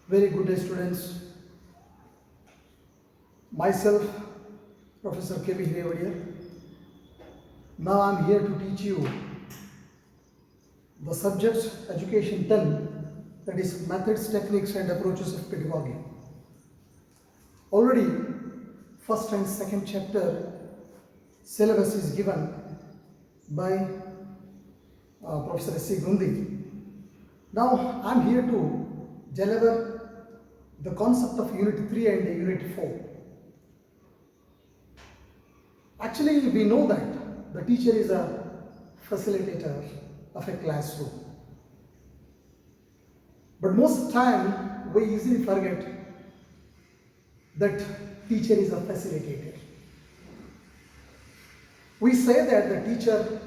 Very good day, students. Myself, Professor K.B. Hirevadiya. Now I am here to teach you the subject Education 10, that is Methods, Techniques and Approaches of Pedagogy. Already first and second chapter syllabus is given by Professor S.C. Gundi. Now I am here to deliver the concept of Unit 3 and Unit 4. Actually, we know that the teacher is a facilitator of a classroom. But most of the time, we easily forget that teacher is a facilitator. We say that the teacher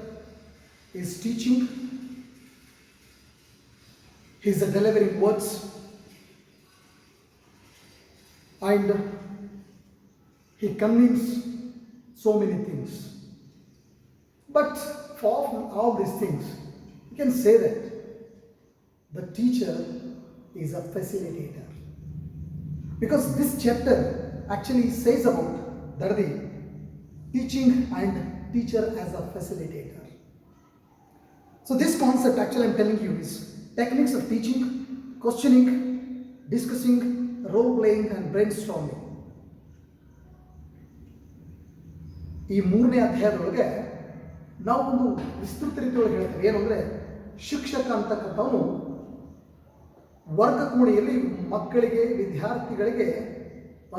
is teaching, he is delivering words, and he conveys so many things. But for all these things, you can say that the teacher is a facilitator. Because this chapter actually says about the teaching and teacher as a facilitator. So this concept actually I am telling you is techniques of teaching, questioning, discussing, role playing and brainstorming. ಈ ಮೂರನೇ ಅಧ್ಯಾಯದೊಳಗೆ ನಾವು ಒಂದು ವಿಸ್ತೃತ ರೀತಿಯೊಳಗೆ ಹೇಳ್ತೇವೆ. ಏನು ಅಂದರೆ, ಶಿಕ್ಷಕ ಅಂತಕ್ಕಂಥವನು ವರ್ಗಕೋಣೆಯಲ್ಲಿ ಮಕ್ಕಳಿಗೆ, ವಿದ್ಯಾರ್ಥಿಗಳಿಗೆ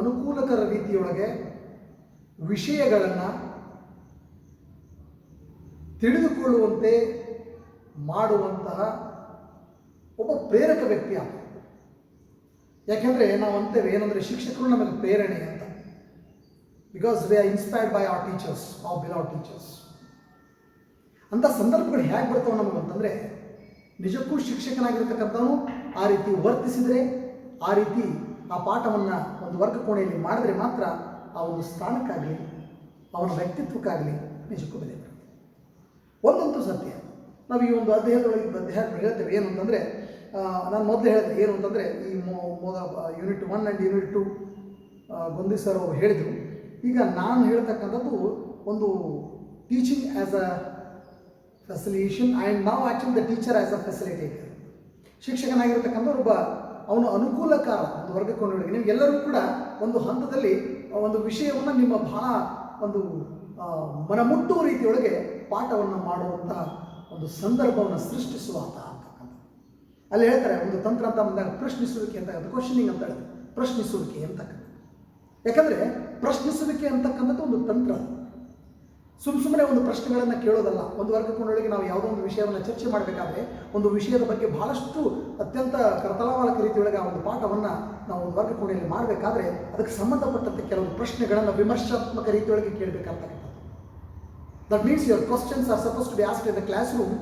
ಅನುಕೂಲಕರ ರೀತಿಯೊಳಗೆ ವಿಷಯಗಳನ್ನು ತಿಳಿದುಕೊಳ್ಳುವಂತೆ ಮಾಡುವಂತಹ ಒಬ್ಬ ಪ್ರೇರಕ ವ್ಯಕ್ತಿ ಆತ. ಯಾಕೆಂದರೆ ನಾವು ಅಂತೇವೆ ಏನಂದರೆ, ಶಿಕ್ಷಕರು ನಮಗೆ ಪ್ರೇರಣೆ ಅಂತ. Because we are inspired by our teachers, our beloved teachers. ಅಂಥ ಸಂದರ್ಭಗಳು ಹೇಗೆ ಬರ್ತಾವೆ ನಮಗೆ ಅಂತಂದರೆ, ನಿಜಕ್ಕೂ ಶಿಕ್ಷಕನಾಗಿರ್ತಕ್ಕಂಥವನು ಆ ರೀತಿ ವರ್ತಿಸಿದರೆ, ಆ ರೀತಿ ಆ ಪಾಠವನ್ನು ಒಂದು ವರ್ಗ ಕೋಣೆಯಲ್ಲಿ ಮಾಡಿದ್ರೆ ಮಾತ್ರ ಆ ಒಂದು ಸ್ಥಾನಕ್ಕಾಗಲಿ, ಅವನ ವ್ಯಕ್ತಿತ್ವಕ್ಕಾಗಲಿ ನಿಜಕ್ಕೂ ಬೆಲೆ ಬರುತ್ತೆ. ಒಂದಂತೂ ಸತ್ಯ, ನಾವು ಈ ಒಂದು ಅಧ್ಯಾಯದೊಳಗೆ ಹೇಳ್ತೇವೆ. ಏನು ಅಂತಂದರೆ, ನಾನು ಮೊದಲು ಹೇಳಿದೆ ಏನು ಅಂತಂದರೆ, ಈ ಯೂನಿಟ್ 1 ಆ್ಯಂಡ್ ಯೂನಿಟ್ 2 ಗೊಂದಿ ಸರ್ ಅವರು ಹೇಳಿದರು. ಈಗ ನಾನು ಹೇಳ್ತಕ್ಕಂಥದ್ದು ಒಂದು teaching as a facilitation and ನಾವು actually the teacher as a facilitator. ಶಿಕ್ಷಕನಾಗಿರ್ತಕ್ಕಂಥ ಒಬ್ಬ ಅವನು ಅನುಕೂಲಕಾರ ಒಂದು ವರ್ಗಕೋಣೆಯೊಳಗೆ. ನಿಮಗೆಲ್ಲರಿಗೂ ಕೂಡ ಒಂದು ಹಂತದಲ್ಲಿ ಒಂದು ವಿಷಯವನ್ನು ನಿಮ್ಮ ಬಹಳ ಒಂದು ಮನಮುಟ್ಟುವ ರೀತಿಯೊಳಗೆ ಪಾಠವನ್ನು ಮಾಡುವಂತಹ ಒಂದು ಸಂದರ್ಭವನ್ನು ಸೃಷ್ಟಿಸುವ ಅಂತಕ್ಕಂಥ. ಅಲ್ಲಿ ಹೇಳ್ತಾರೆ ಒಂದು ತಂತ್ರ ಅಂತ ಬಂದಾಗ ಪ್ರಶ್ನಿಸುವಿಕೆ ಅಂತ, ಕ್ವಶನಿಂಗ್ ಅಂತ ಹೇಳ್ತಾರೆ, ಪ್ರಶ್ನಿಸುವಿಕೆ ಅಂತಕ್ಕಂಥ. ಯಾಕಂದರೆ ಪ್ರಶ್ನಿಸುವಿಕೆ ಅಂತಕ್ಕಂಥದ್ದು ಒಂದು ತಂತ್ರ. ಸುಮ್ಮನೆ ಒಂದು ಪ್ರಶ್ನೆಗಳನ್ನು ಕೇಳೋದಲ್ಲ. ಒಂದು ವರ್ಗಕೋಣೆಯೊಳಗೆ ನಾವು ಯಾವುದೋ ಒಂದು ವಿಷಯವನ್ನು ಚರ್ಚೆ ಮಾಡಬೇಕಾದ್ರೆ, ಒಂದು ವಿಷಯದ ಬಗ್ಗೆ ಬಹಳಷ್ಟು ಅತ್ಯಂತ ಕರತಲಾಮಲಕ ರೀತಿಯೊಳಗೆ ಆ ಒಂದು ಪಾಠವನ್ನು ನಾವು ಒಂದು ವರ್ಗಕೋಣೆಯಲ್ಲಿ ಮಾಡಬೇಕಾದ್ರೆ ಅದಕ್ಕೆ ಸಂಬಂಧಪಟ್ಟಂತೆ ಕೆಲವು ಪ್ರಶ್ನೆಗಳನ್ನು ವಿಮರ್ಶಾತ್ಮಕ ರೀತಿಯೊಳಗೆ ಕೇಳಬೇಕಾಗ್ತಕ್ಕಂಥದ್ದು. That means your questions are suppose to be asked in the classroom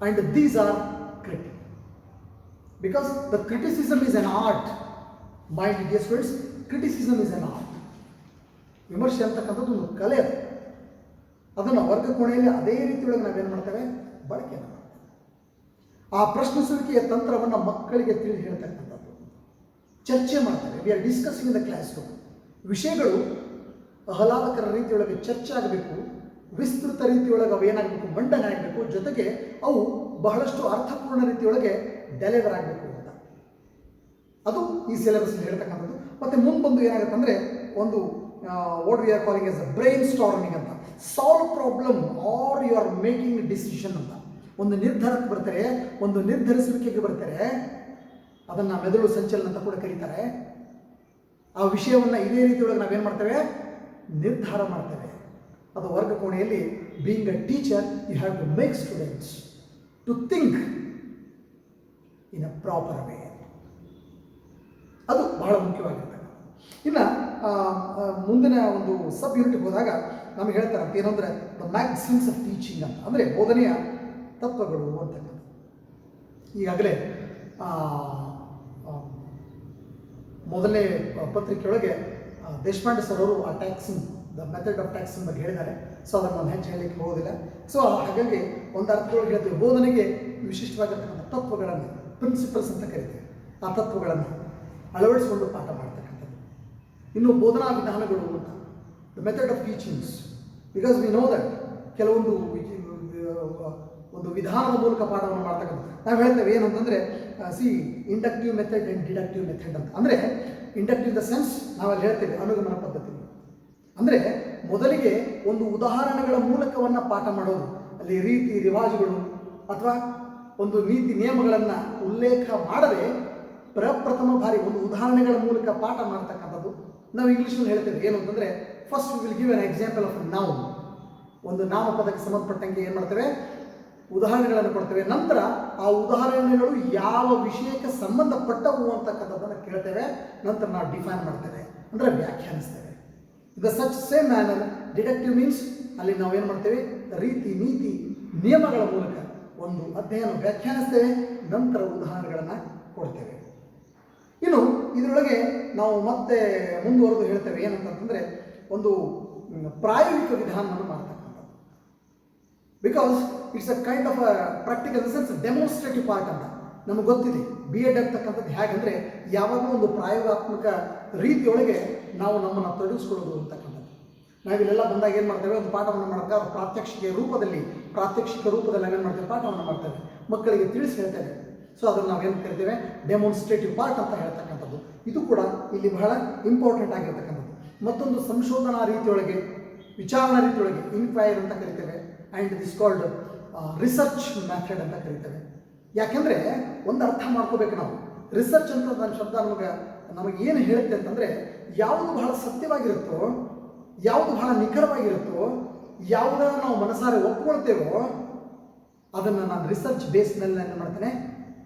and these are critic. Because the criticism is an art. My dear students, criticism is an art. ವಿಮರ್ಶೆ ಅಂತಕ್ಕಂಥದ್ದು ಒಂದು ಕಲೆ. ಅದನ್ನು ವರ್ಗಕೋಣೆಯಲ್ಲಿ ಅದೇ ರೀತಿಯೊಳಗೆ ನಾವೇನು ಮಾಡ್ತೇವೆ, ಬಳಕೆಯನ್ನು ಮಾಡ್ತೇವೆ. ಆ ಪ್ರಶ್ನಿಸುವಿಕೆಯ ತಂತ್ರವನ್ನು ಮಕ್ಕಳಿಗೆ ತಿಳಿದು ಹೇಳ್ತಕ್ಕಂಥದ್ದು, ಚರ್ಚೆ ಮಾಡ್ತೇವೆ. We are discussing in the class room. ವಿಷಯಗಳು ಆಹ್ಲಾದಕರ ರೀತಿಯೊಳಗೆ ಚರ್ಚೆ ಆಗಬೇಕು, ವಿಸ್ತೃತ ರೀತಿಯೊಳಗೆ ಅವು ಏನಾಗಬೇಕು, ಮಂಡನೆ ಆಗಬೇಕು. ಜೊತೆಗೆ ಅವು ಬಹಳಷ್ಟು ಅರ್ಥಪೂರ್ಣ ರೀತಿಯೊಳಗೆ ಡೆಲಿವರ್ ಆಗಬೇಕು ಅಂತ. ಅದು ಈ ಸಿಲೆಬಸ್ ಹೇಳ್ತಕ್ಕಂಥದ್ದು. ಮತ್ತು ಮುಂದೆ ಬಂದು ಏನಾಗುತ್ತೆ ಅಂದರೆ, ಒಂದು what we are calling as brainstorming ಅಂತ. Solve problem are you are making decision ಅಂತ. ಒಂದು ನಿರ್ಧಾರಕ್ಕೆ ಬರ್ತಾರೆ, ಒಂದು ನಿರ್ಧರಿಸುವಿಕೆಗೆ ಬರ್ತಾರೆ. ಅದನ್ನು ಮೆದುಳು ಸಂಚಲನ ಅಂತ ಕೂಡ ಕರೀತಾರೆ. ಆ ವಿಷಯವನ್ನು ಇದೇ ರೀತಿಯೊಳಗೆ ನಾವೇನು ಮಾಡ್ತೇವೆ, ನಿರ್ಧಾರ ಮಾಡ್ತೇವೆ. ಅದು ವರ್ಗಕೋಣೆಯಲ್ಲಿ being a teacher you have to make students to think in a proper way. ಅದು ಬಹಳ ಮುಖ್ಯವಾಗಿರ್ತದೆ. ಇನ್ನು ಮುಂದಿನ ಒಂದು ಸಬ್ ಯೂನಿಟ್ಗೆ ಹೋದಾಗ ನಮಗೆ ಹೇಳ್ತಾರೆ ಅಂತ ಏನಂದರೆ, ದ ಮ್ಯಾಕ್ಸಿಮ್ಸ್ ಆಫ್ ಟೀಚಿಂಗ್ ಅಂತ, ಅಂದರೆ ಬೋಧನೆಯ ತತ್ವಗಳು ಅಂತಕ್ಕಂಥ. ಈಗಾಗಲೇ ಮೊದಲನೇ ಪತ್ರಿಕೆಯೊಳಗೆ ದೇಶಪಾಂಡೆ ಸರ್ ಅವರು ಆ taxing, the method of taxing ಬಗ್ಗೆ ಹೇಳಿದ್ದಾರೆ. ಸೊ ಅದನ್ನು ನಾನು ಹೆಚ್ಚು ಹೇಳಲಿಕ್ಕೆ ಹೋಗೋದಿಲ್ಲ. ಸೊ ಹಾಗಾಗಿ ಒಂದು ಅರ್ಥದೊಳಗೆ ಹೇಳ್ತೀವಿ, ಬೋಧನೆಗೆ ವಿಶಿಷ್ಟವಾಗಿರ್ತಕ್ಕಂಥ ತತ್ವಗಳನ್ನು, ಪ್ರಿನ್ಸಿಪಲ್ಸ್ ಅಂತ ಕರಿತೀವಿ. ಆ ತತ್ವಗಳನ್ನು ಅಳವಡಿಸಿಕೊಂಡು ಪಾಠ ಮಾಡ್ತಕ್ಕಂಥದ್ದು. ಇನ್ನು ಬೋಧನಾ ವಿಧಾನಗಳು ಅಂತ, the method of teachings, because we know that ಕೆಲವೊಂದು ಒಂದು ವಿಧಾನದ ಮೂಲಕ ಪಾಠವನ್ನು ಮಾಡ್ತಕ್ಕಂಥದ್ದು. ನಾವು ಹೇಳ್ತೇವೆ ಏನು ಅಂತಂದರೆ inductive method and deductive method ಅಂತ. ಅಂದರೆ ಇಂಡಕ್ಟಿವ್ ದ ಸೆನ್ಸ್ ನಾವಲ್ಲಿ ಹೇಳ್ತೇವೆ ಅನುಗಮನ ಪದ್ಧತಿ. ಅಂದರೆ ಮೊದಲಿಗೆ ಒಂದು ಉದಾಹರಣೆಗಳ ಮೂಲಕವನ್ನು ಪಾಠ ಮಾಡೋದು, ಅಲ್ಲಿ ರೀತಿ ರಿವಾಜುಗಳು ಅಥವಾ ಒಂದು ನೀತಿ ನಿಯಮಗಳನ್ನು ಉಲ್ಲೇಖ ಮಾಡದೆ ಪ್ರಪ್ರಥಮ ಬಾರಿ ಒಂದು ಉದಾಹರಣೆಗಳ ಮೂಲಕ ಪಾಠ ಮಾಡ್ತಕ್ಕಂಥದ್ದು. ನಾವು ಇಂಗ್ಲೀಷಲ್ಲಿ ಹೇಳ್ತೇವೆ ಏನು ಅಂತಂದರೆ first we will give an example of noun. ಒಂದು ನಾಮಪದಕ್ಕೆ ಸಂಬಂಧಪಟ್ಟಂಗೆ ಏನು ಮಾಡ್ತೇವೆ, ಉದಾಹರಣೆಗಳನ್ನು ಕೊಡ್ತೇವೆ. ನಂತರ ಆ ಉದಾಹರಣೆಗಳು ಯಾವ ವಿಷಯಕ್ಕೆ ಸಂಬಂಧಪಟ್ಟವು ಅಂತಕ್ಕಂಥದ್ದನ್ನು ಕೇಳ್ತೇವೆ. ನಂತರ ನಾವು ಡಿಫೈನ್ ಮಾಡ್ತೇವೆ, ಅಂದರೆ ವ್ಯಾಖ್ಯಾನಿಸ್ತೇವೆ. The such same manner deductive means ಅಲ್ಲಿ ನಾವೇನು ಮಾಡ್ತೇವೆ, ರೀತಿ ನೀತಿ ನಿಯಮಗಳ ಮೂಲಕ ಒಂದು ಅಧ್ಯಯನ ವ್ಯಾಖ್ಯಾನಿಸ್ತೇವೆ, ನಂತರ ಉದಾಹರಣೆಗಳನ್ನು ಕೊಡ್ತೇವೆ. ಇನ್ನು ಇದರೊಳಗೆ ನಾವು ಮತ್ತೆ ಮುಂದುವರೆದು ಹೇಳ್ತೇವೆ ಏನಂತಂದರೆ ಒಂದು ಪ್ರಾಯೋಗಿಕ ವಿಧಾನವನ್ನು ಮಾಡ್ತಕ್ಕಂಥದ್ದು. Because it's a kind of a practical sense demonstrative part ಅಂತ ನಮಗೆ ಗೊತ್ತಿದೆ. ಬಿ ಎಡ್ ಆಗ್ತಕ್ಕಂಥದ್ದು ಹೇಗೆಂದರೆ ಯಾವಾಗಲೂ ಒಂದು ಪ್ರಾಯೋಗಾತ್ಮಕ ರೀತಿಯೊಳಗೆ ನಾವು ನಮ್ಮನ್ನು ತೊಡಗಿಸ್ಕೊಳ್ಳೋದು ಅಂತಕ್ಕಂಥದ್ದು. ನಾವಿಲ್ಲೆಲ್ಲ ಬಂದಾಗ ಏನು ಮಾಡ್ತೇವೆ, ಒಂದು ಪಾಠವನ್ನು ಮಾಡ್ತಾರೆ ಪ್ರಾತ್ಯಕ್ಷಿಕ ರೂಪದಲ್ಲಿ ನಾವೇನು ಮಾಡ್ತೇವೆ, ಪಾಠವನ್ನು ಮಾಡ್ತೇವೆ, ಮಕ್ಕಳಿಗೆ ತಿಳಿಸಿ ಹೇಳ್ತೇವೆ. ಸೊ ಅದನ್ನು ನಾವೇನು ಕರಿತೇವೆ, ಡೆಮೋನ್ಸ್ಟ್ರೇಟಿವ್ ಪಾರ್ಟ್ ಅಂತ ಹೇಳ್ತಕ್ಕಂಥದ್ದು. ಇದು ಕೂಡ ಇಲ್ಲಿ ಬಹಳ ಇಂಪಾರ್ಟೆಂಟ್ ಆಗಿರ್ತಕ್ಕಂಥದ್ದು. ಮತ್ತೊಂದು ಸಂಶೋಧನಾ ರೀತಿಯೊಳಗೆ, ವಿಚಾರಣಾ ರೀತಿಯೊಳಗೆ ಇನ್ಕ್ವೈರ್ ಅಂತ ಕರಿತೇವೆ, and this called research method ಅಂತ ಕರಿತೇವೆ. ಯಾಕೆಂದರೆ ಒಂದು ಅರ್ಥ ಮಾಡ್ಕೋಬೇಕು ನಾವು, ರಿಸರ್ಚ್ ಅಂತ ನನ್ನ ಶಬ್ದ ನಮಗೆ ಏನು ಹೇಳುತ್ತೆ ಅಂತಂದರೆ, ಯಾವುದು ಬಹಳ ಸತ್ಯವಾಗಿರುತ್ತೋ, ಯಾವುದು ಬಹಳ ನಿಖರವಾಗಿರುತ್ತೋ, ಯಾವುದನ್ನು ನಾವು ಮನಸಾರೆ ಒಪ್ಕೊಳ್ತೇವೋ ಅದನ್ನು ನಾನು ರಿಸರ್ಚ್ ಬೇಸ್ನಲ್ಲಿ ಏನು ಮಾಡ್ತೇನೆ,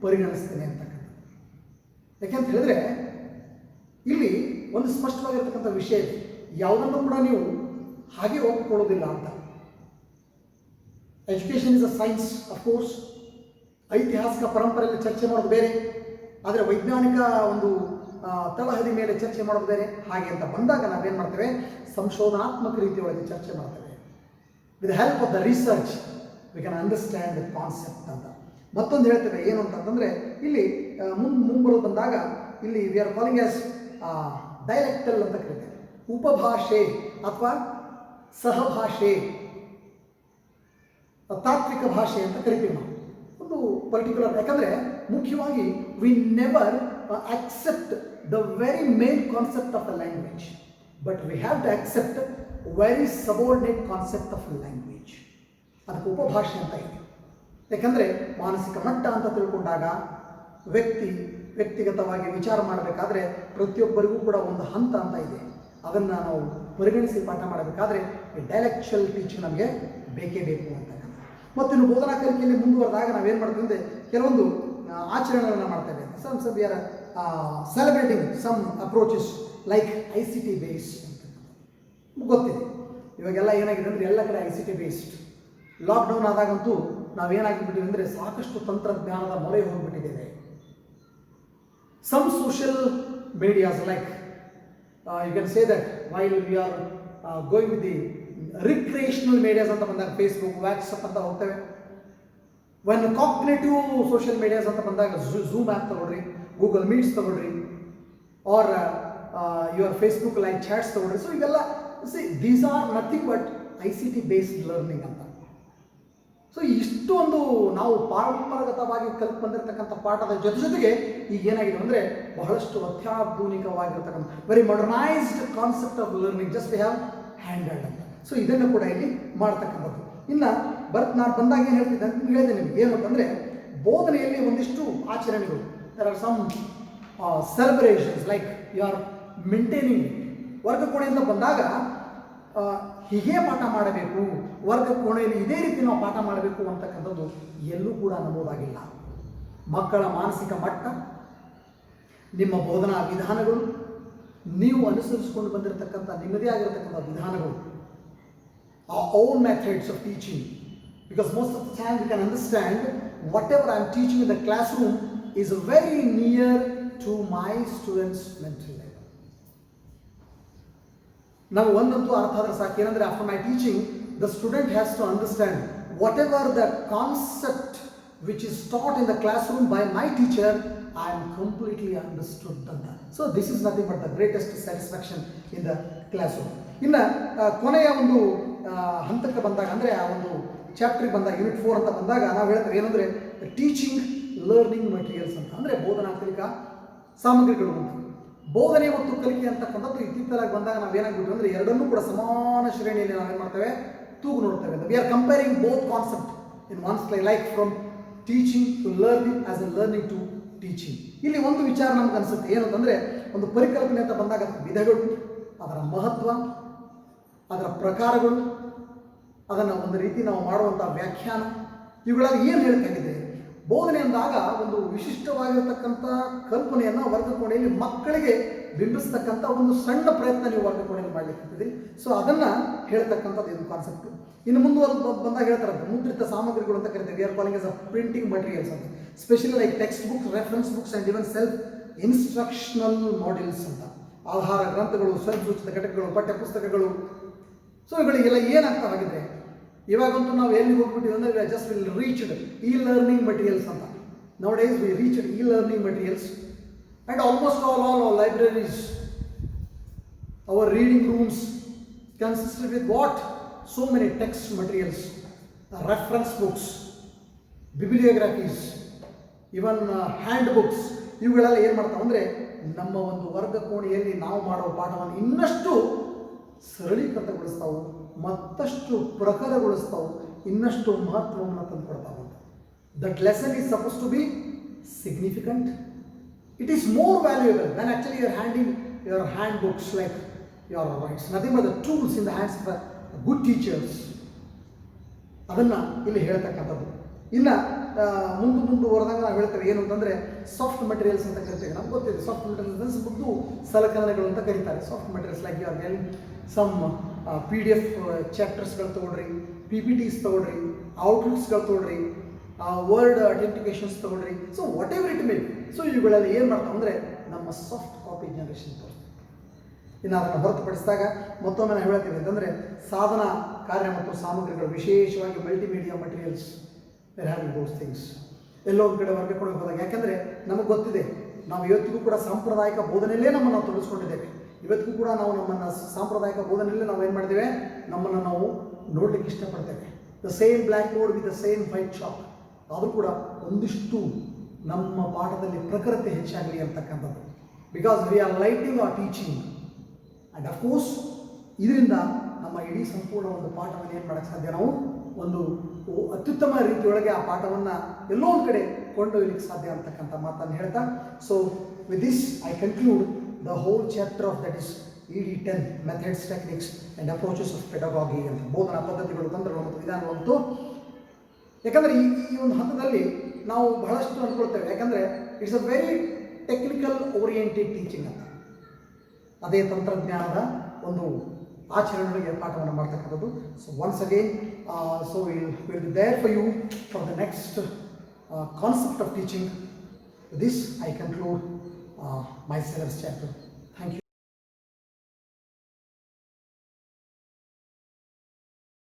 ಪರಿಗಣಿಸ್ತೇನೆ ಅಂತಕ್ಕಂಥದ್ದು. ಯಾಕೆಂತ ಹೇಳಿದ್ರೆ ಇಲ್ಲಿ ಒಂದು ಸ್ಪಷ್ಟವಾಗಿರ್ತಕ್ಕಂಥ ವಿಷಯ ಇದೆ, ಯಾವುದನ್ನು ಕೂಡ ನೀವು ಹಾಗೆ ಒಪ್ಕೊಳ್ಳೋದಿಲ್ಲ ಅಂತ. Education is a science, of course. ಐತಿಹಾಸಿಕ ಪರಂಪರೆಯಲ್ಲಿ ಚರ್ಚೆ ಮಾಡೋದು ಬೇರೆ, ಆದರೆ ವೈಜ್ಞಾನಿಕ ಒಂದು ತಳಹದಿ ಮೇಲೆ ಚರ್ಚೆ ಮಾಡೋದು ಬೇರೆ. ಹಾಗೆ ಅಂತ ಬಂದಾಗ ನಾವೇನು ಮಾಡ್ತೇವೆ, ಸಂಶೋಧನಾತ್ಮಕ ರೀತಿಯೊಳಗೆ ಚರ್ಚೆ ಮಾಡ್ತೇವೆ. With help of the research we can understand the concept ಅಂತ. ಮತ್ತೊಂದು ಹೇಳ್ತೇವೆ ಏನು ಅಂತಂದರೆ, ಇಲ್ಲಿ ಮುಂಬರೋದು ಬಂದಾಗ ಇಲ್ಲಿ ವಿ ಆರ್ ಕಾಲಿಂಗ್ ಆಸ್ ಡೈಲೆಕ್ಟಲ್ ಅಂತ ಕರಿತೇವೆ. ಉಪಭಾಷೆ ಅಥವಾ ಸಹಭಾಷೆ, ತಾತ್ವಿಕ ಭಾಷೆ ಅಂತ ಕರಿತೀವಿ ನಾವು. ಒಂದು ಪರ್ಟಿಕ್ಯುಲರ್, ಯಾಕಂದರೆ ಮುಖ್ಯವಾಗಿ we never accept the very main concept of a language, but we have to accept very subordinate concept of a language. ಅದಕ್ಕೆ ಉಪಭಾಷೆ ಅಂತ ಇದೆ. ಯಾಕಂದರೆ ಮಾನಸಿಕ ಮಟ್ಟ ಅಂತ ತಿಳ್ಕೊಂಡಾಗ ವ್ಯಕ್ತಿಗತವಾಗಿ ವಿಚಾರ ಮಾಡಬೇಕಾದ್ರೆ ಪ್ರತಿಯೊಬ್ಬರಿಗೂ ಕೂಡ ಒಂದು ಹಂತ ಅಂತ ಇದೆ. ಅದನ್ನು ನಾವು ಪರಿಗಣಿಸಿ ಪಾಠ ಮಾಡಬೇಕಾದ್ರೆ ಡೈಲೆಕ್ಚುವಲ್ ಟೀಚಿಂಗ್ ನಮಗೆ ಬೇಕೇ ಬೇಕು ಅಂತ. ಮತ್ತಿನ್ನು ಬೋಧನಾ ಕಲಿಕೆಯಲ್ಲಿ ಮುಂದುವರೆದಾಗ ನಾವೇನು ಮಾಡ್ತೀವಿ ಅಂದರೆ, ಕೆಲವೊಂದು ಆಚರಣೆಗಳನ್ನು ಮಾಡ್ತೇವೆ. Some we are celebrating some approaches like ICT based ಅಂತ ಗೊತ್ತಿದೆ. ಇವಾಗೆಲ್ಲ ಏನಾಗಿದೆ ಅಂದರೆ ಎಲ್ಲ ಕಡೆ ICT ಬೇಸ್ಡ್. ಲಾಕ್ಡೌನ್ ಆದಾಗಂತೂ ನಾವೇನಾಗಿಬಿಟ್ಟಿವಿ ಅಂದರೆ ಸಾಕಷ್ಟು ತಂತ್ರಜ್ಞಾನದ ಮೊರೆ ಹೋಗಿಬಿಟ್ಟಿದ್ದೇವೆ. Some social medias like you can say that while we are going with the recreational medias ಅಂತ ಬಂದಾಗ ಫೇಸ್ಬುಕ್, ವಾಟ್ಸಪ್ ಅಂತ ಹೋಗ್ತೇವೆ. ಒನ್ ಕಾಗ್ನಿಟಿವ್ ಸೋಷಿಯಲ್ ಮೀಡಿಯಾಸ್ ಅಂತ ಬಂದಾಗ ಝೂಮ್ ಆ್ಯಪ್ ತಗೊಳ್ರಿ, ಗೂಗಲ್ ಮೀಟ್ಸ್ ತಗೊಳ್ರಿ, or your Facebook live chats ತಗೊಳ್ರಿ. So ಇವೆಲ್ಲ these are nothing but ICT based learning ಅಂತ. ಸೊ ಇಷ್ಟೊಂದು ನಾವು ಪಾರಂಪರಾಗತವಾಗಿ ಕಲ್ತು ಬಂದಿರತಕ್ಕಂಥ ಪಾಠದ ಜೊತೆಗೆ ಈಗ ಏನಾಗಿದೆ ಅಂದರೆ ಬಹಳಷ್ಟು ಅತ್ಯಾಧುನಿಕವಾಗಿರ್ತಕ್ಕಂಥ very modernized concept of learning just we have handled ಅಂತ. ಸೊ ಇದನ್ನು ಕೂಡ ಇಲ್ಲಿ ಮಾಡ್ತಕ್ಕಂಥದ್ದು. ಇನ್ನು ನಾನು ಬಂದಾಗ ಏನು ಹೇಳ್ತಿದ್ದೆ ಅಂತ ಹೇಳಿದೆ ನಿಮಗೆ, ಏನು ಅಂತಂದರೆ ಬೋಧನೆಯಲ್ಲಿ ಒಂದಿಷ್ಟು ಆಚರಣೆಗಳು, there are some celebrations like you are maintaining. ವರ್ಗ ಕೋಣೆಯಿಂದ ಬಂದಾಗ ಹೀಗೆ ಪಾಠ ಮಾಡಬೇಕು, ವರ್ಗ ಕೋಣೆಯಲ್ಲಿ ಇದೇ ರೀತಿ ನಾವು ಪಾಠ ಮಾಡಬೇಕು ಅಂತಕ್ಕಂಥದ್ದು ಎಲ್ಲೂ ಕೂಡ ನಮೂದಾಗಿಲ್ಲ. ಮಕ್ಕಳ ಮಾನಸಿಕ ಮಟ್ಟ, ನಿಮ್ಮ ಬೋಧನಾ ವಿಧಾನಗಳು, ನೀವು ಅನುಸರಿಸಿಕೊಂಡು ಬಂದಿರತಕ್ಕಂಥ ನಿಮ್ಮದೇ ಆಗಿರತಕ್ಕಂಥ ವಿಧಾನಗಳು, our own methods of teaching, because most of the time we can understand whatever I am teaching in the classroom is very near to my students' mental level. Now ಒಂದಂತೂ ಅರ್ಥ ಆದ್ರೆ ಸಾಕು, ಏನಂದರೆ after my teaching the student has to understand whatever the concept which is taught in the classroom by my teacher, I am completely understood ಅಂತ. So this is nothing but the greatest satisfaction in the classroom. ಇನ್ನು ಕೊನೆಯ ಒಂದು ಹಂತಕ್ಕೆ ಬಂದಾಗ, ಅಂದರೆ ಆ ಒಂದು ಚಾಪ್ಟ್ರಿಗೆ ಬಂದಾಗ, ಯೂನಿಟ್ 4 ಅಂತ ಬಂದಾಗ ನಾವು ಹೇಳ್ತೇವೆ ಏನಂದರೆ ಟೀಚಿಂಗ್ ಲರ್ನಿಂಗ್ ಮಟೀರಿಯಲ್ಸ್ ಅಂತ. ಅಂದರೆ ಬೋಧನಾ ಕಲಿಕಾ ಸಾಮಗ್ರಿಗಳು ಅಂತ. ಬೋಧನೆ ಮತ್ತು ಕಲಿಕೆ ಅಂತಕ್ಕಂಥದ್ದು ಇತ್ತೀಚಲಾಗಿ ಬಂದಾಗ ನಾವೇನಾಗ್ಬಿಟ್ಟು ಅಂದರೆ ಎರಡನ್ನೂ ಕೂಡ ಸಮಾನ ಶ್ರೇಣಿಯಲ್ಲಿ ನಾವೇನು ಮಾಡ್ತೇವೆ, ತೂಗು ನೋಡ್ತೇವೆ. We are comparing both concept in ones like from teaching to learning as a learning to teaching. ಇಲ್ಲಿ ಒಂದು ವಿಚಾರ ನಮ್ಗೆ ಅನಿಸುತ್ತೆ ಏನಂತಂದರೆ, ಒಂದು ಪರಿಕಲ್ಪನೆ ಅಂತ ಬಂದಾಗ ಅದರ ವಿಧಗಳು, ಅದರ ಮಹತ್ವ, ಅದರ ಪ್ರಕಾರಗಳು, ಅದನ್ನು ಒಂದು ರೀತಿ ನಾವು ಮಾಡುವಂಥ ವ್ಯಾಖ್ಯಾನ, ಇವುಗಳಲ್ಲಿ ಏನು ಹೇಳಬೇಕಾಗಿದೆ. ಬೋಧನೆ ಅಂದಾಗ ಒಂದು ವಿಶಿಷ್ಟವಾಗಿರತಕ್ಕಂಥ ಕಲ್ಪನೆಯನ್ನು ವರ್ಗಕೋಣೆಯಲ್ಲಿ ಮಕ್ಕಳಿಗೆ ಬಿಂಬಿಸ್ತಕ್ಕಂಥ ಒಂದು ಸಣ್ಣ ಪ್ರಯತ್ನ ನೀವು ವರ್ಗಕೋಣೆಯಲ್ಲಿ ಮಾಡಲಿಕ್ಕೆ. ಸೊ ಅದನ್ನು ಹೇಳ್ತಕ್ಕಂಥದ್ದು ಇದು ಕಾನ್ಸೆಪ್ಟು. ಇನ್ನು ಮುಂದುವರೆದು ಬಂದಾಗ ಹೇಳ್ತಾರೆ ಮುದ್ರಿತ ಸಾಮಗ್ರಿಗಳು ಅಂತ ಕರಿತೀವಿ. We are calling as a printing materials ಅಂತ. Specially like textbooks, reference books and even self instructional models ಅಂತ. ಆಧಾರ ಗ್ರಂಥಗಳು, ಸ್ವಯಂಸೂಚಿತ ಘಟಕಗಳು, ಪಠ್ಯ ಪುಸ್ತಕಗಳು. ಸೊ ಇವುಗಳಿಗೆಲ್ಲ ಏನಾಗ್ತಾವಾಗಿದೆ, ಇವಾಗಂತೂ ನಾವು ಎಲ್ಲಿ ಹೋಗ್ಬಿಟ್ಟಿದೆ ಅಂದರೆ just will reached e learning materials ಅಂತ. Nowadays we reached e learning materials and almost all libraries, our reading rooms consisted with what? So many text materials, reference books, bibliographies, even handbooks. ಇವುಗಳೆಲ್ಲ ಏನು ಮಾಡ್ತಾವೆ ಅಂದರೆ ನಮ್ಮ ಒಂದು ವರ್ಗ ಕೋಣೆಯಲ್ಲಿ ನಾವು ಮಾಡುವ ಪಾಠವನ್ನು ಇನ್ನಷ್ಟು ಸರಳೀಕೃತಗೊಳಿಸ್ತಾವೆ, ಮತ್ತಷ್ಟು ಪ್ರಖರಗೊಳಿಸ್ತಾವೆ, ಇನ್ನಷ್ಟು ಮಹತ್ವವನ್ನು ತಂದುಕೊಡ್ತಾವೆ. That lesson is suppose to be significant. It is more valuable when actually your handing your hand books like your writes nothing but the tools in the hands of good teachers. ಅದನ್ನು ಇಲ್ಲಿ ಹೇಳ್ತಕ್ಕಂಥದ್ದು. ಇನ್ನು ಮುಂದುವರೆದಾಗ ನಾವು ಹೇಳ್ತೇವೆ ಏನು ಅಂತಂದರೆ soft materials ಅಂತ ಕರಿತೇವೆ. ನಮ್ಗೆ ಗೊತ್ತಿದೆ ಸಾಫ್ಟ್ ಮಟೀರಿಯಲ್ಸ್ ಮುದ್ದು ಸಲಕರಣೆಗಳು ಅಂತ ಕರೀತಾರೆ. Soft materials like you are getting some PDF ಚಾಪ್ಟರ್ಸ್ಗಳು ತೊಗೊಳ್ರಿ, PPTs ತೊಗೊಳ್ರಿ, ಔಟ್ಲುಕ್ಸ್ಗಳು ತೊಗೊಳ್ರಿ, ವರ್ಡ್ ಅಥೆಂಟಿಕೇಶನ್ಸ್ ತೊಗೊಳ್ರಿ. So whatever it may. So ಇವುಗಳಲ್ಲಿ ಏನು ಮಾಡ್ತಾವೆ ಅಂದರೆ ನಮ್ಮ ಸಾಫ್ಟ್ ಕಾಪಿ ಜನರೇಷನ್ ತೋರಿಸ್ತೀವಿ. ಇನ್ನು ಅದನ್ನು ಹೊರತುಪಡಿಸಿದಾಗ ಮತ್ತೊಮ್ಮೆ ನಾವು ಹೇಳ್ತೀವಿ ಅಂತಂದರೆ ಸಾಧನ ಕಾರ್ಯ ಮತ್ತು ಸಾಮಗ್ರಿಗಳು, ವಿಶೇಷವಾಗಿ multimedia materials, where having those things. ಎಲ್ಲೋ ಒಂದು ಕಡೆ ವರ್ಗಕ್ಕೆ ಹೋದಾಗ, ಯಾಕೆಂದರೆ ನಮಗೆ ಗೊತ್ತಿದೆ ನಾವು ಇವತ್ತಿಗೂ ಕೂಡ ಸಾಂಪ್ರದಾಯಿಕ ಬೋಧನೆಯಲ್ಲೇ ನಮ್ಮನ್ನು ನಾವು ತೊಡಗಿಸ್ಕೊಂಡಿದ್ದೇವೆ. ಇವತ್ತಿಗೂ ಕೂಡ ನಾವು ನಮ್ಮನ್ನು ಸಾಂಪ್ರದಾಯಿಕ ಬೋಧನೆಯಲ್ಲೇ ನಾವು ಏನು ಮಾಡಿದ್ದೇವೆ, ನಮ್ಮನ್ನು ನಾವು ನೋಡಲಿಕ್ಕೆ ಇಷ್ಟಪಡ್ತೇವೆ. The same black board with the same white chalk. ಆದರೂ ಕೂಡ ಒಂದಿಷ್ಟು ನಮ್ಮ ಪಾಠದಲ್ಲಿ ಪ್ರಖರತೆ ಹೆಚ್ಚಾಗಲಿ ಅಂತಕ್ಕಂಥದ್ದು. Because we R lighting are teaching and of course ಇದರಿಂದ ನಮ್ಮ ಇಡೀ ಸಂಪೂರ್ಣ ಒಂದು ಪಾಠವನ್ನು ಏನು ಮಾಡೋಕ್ಕೆ ಸಾಧ್ಯ, ನಾವು ಒಂದು ಅತ್ಯುತ್ತಮ ರೀತಿಯೊಳಗೆ ಆ ಪಾಠವನ್ನು ಎಲ್ಲೋ ಒಂದು ಕಡೆ ಕೊಂಡೊಯ್ಯಲಿಕ್ಕೆ ಸಾಧ್ಯ ಅಂತಕ್ಕಂಥ ಮಾತನ್ನು ಹೇಳ್ತಾ, so with this I conclude the whole chapter of that is ED10 methods, techniques and approaches of ಪೆಡಗಾಗಿ ಅಂತ. ಬೋಧನಾ ಪದ್ಧತಿಗಳು, ತಂತ್ರಗಳು ಮತ್ತು ವಿಧಾನಗಳಂತೂ. ಯಾಕಂದರೆ ಈ ಒಂದು ಹಂತದಲ್ಲಿ ನಾವು ಬಹಳಷ್ಟು ಅಂದ್ಕೊಳ್ತೇವೆ, ಯಾಕಂದರೆ it's a very technical oriented teaching ಅಂತ. ಅದೇ ತಂತ್ರಜ್ಞಾನದ ಒಂದು ಆಚರಣೆಗಳಿಗೆ ಪಾಠವನ್ನು ಮಾಡ್ತಕ್ಕಂಥದ್ದು. So once again so will be there for you for the next concept of teaching. This I conclude my syllabus chapter.